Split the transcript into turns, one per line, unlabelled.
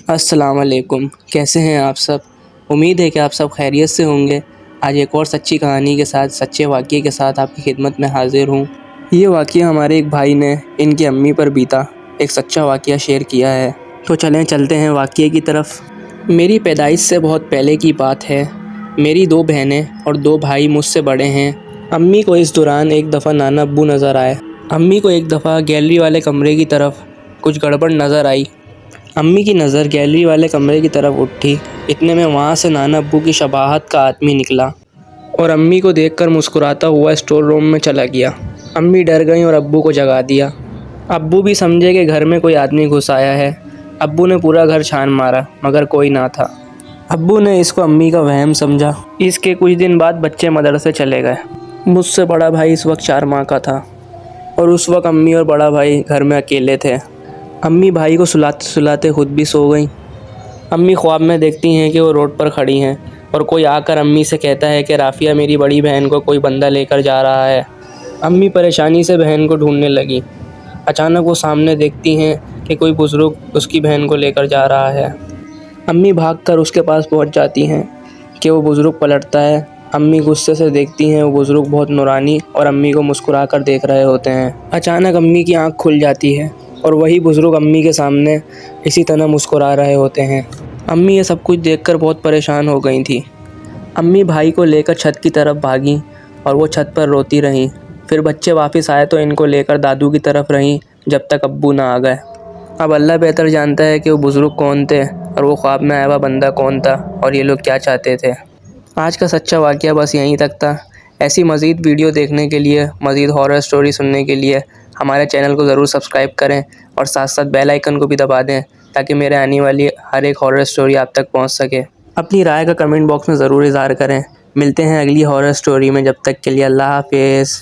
السلام علیکم، کیسے ہیں آپ سب؟ امید ہے کہ آپ سب خیریت سے ہوں گے۔ آج ایک اور سچی کہانی کے ساتھ، سچے واقعے کے ساتھ آپ کی خدمت میں حاضر ہوں۔ یہ واقعہ ہمارے ایک بھائی نے ان کی امی پر بیتا ایک سچا واقعہ شیئر کیا ہے۔ تو چلتے ہیں واقعے کی طرف۔ میری پیدائش سے بہت پہلے کی بات ہے۔ میری 2 بہنیں اور 2 بھائی مجھ سے بڑے ہیں۔ امی کو اس دوران ایک دفعہ نانا ابو نظر آئے۔ امی کو ایک دفعہ گیلری والے کمرے کی طرف کچھ گڑبڑ نظر آئی۔ امی کی نظر گیلری والے کمرے کی طرف اٹھی، اتنے میں وہاں سے نانا ابو کی شباہت کا آدمی نکلا اور امی کو دیکھ کر مسکراتا ہوا اسٹور روم میں چلا گیا۔ امی ڈر گئیں اور ابو کو جگا دیا۔ ابو بھی سمجھے کہ گھر میں کوئی آدمی گھس آیا ہے۔ ابو نے پورا گھر چھان مارا مگر کوئی نہ تھا۔ ابو نے اس کو امی کا وہم سمجھا۔ اس کے کچھ دن بعد بچے مدرسے چلے گئے۔ مجھ سے بڑا بھائی اس وقت 4 ماہ کا تھا اور اس وقت امی اور بڑا بھائی گھر میں اکیلے تھے۔ امی بھائی کو سلاتے سلاتے خود بھی سو گئیں۔ امی خواب میں دیکھتی ہیں کہ وہ روڈ پر کھڑی ہیں اور کوئی آ کر امی سے کہتا ہے کہ رافیہ، میری بڑی بہن کو کوئی بندہ لے کر جا رہا ہے۔ امی پریشانی سے بہن کو ڈھونڈنے لگی۔ اچانک وہ سامنے دیکھتی ہیں کہ کوئی بزرگ اس کی بہن کو لے کر جا رہا ہے۔ امی بھاگ کر اس کے پاس پہنچ جاتی ہیں کہ وہ بزرگ پلٹتا ہے۔ امی غصے سے دیکھتی ہیں، وہ بزرگ بہت نورانی اور امی کو مسکرا کر دیکھ رہے ہوتے ہیں۔ اچانک امی کی آنکھ کھل جاتی ہے اور وہی بزرگ امی کے سامنے اسی طرح مسکرا رہے ہوتے ہیں۔ امی یہ سب کچھ دیکھ کر بہت پریشان ہو گئی تھیں۔ امی بھائی کو لے کر چھت کی طرف بھاگیں اور وہ چھت پر روتی رہیں۔ پھر بچے واپس آئے تو ان کو لے کر دادو کی طرف رہیں جب تک ابو نہ آ گئے۔ اب اللہ بہتر جانتا ہے کہ وہ بزرگ کون تھے اور وہ خواب میں آیا ہوا بندہ کون تھا اور یہ لوگ کیا چاہتے تھے۔ آج کا سچا واقعہ بس یہیں تک تھا۔ ایسی مزید ویڈیو دیکھنے کے لیے، مزید ہارر سٹوری سننے کے لیے ہمارے چینل کو ضرور سبسکرائب کریں اور ساتھ ساتھ بیل آئیکن کو بھی دبا دیں تاکہ میرے آنے والی ہر ایک ہارر سٹوری آپ تک پہنچ سکے۔ اپنی رائے کا کمنٹ باکس میں ضرور اظہار کریں۔ ملتے ہیں اگلی ہارر سٹوری میں، جب تک کے لیے اللہ حافظ۔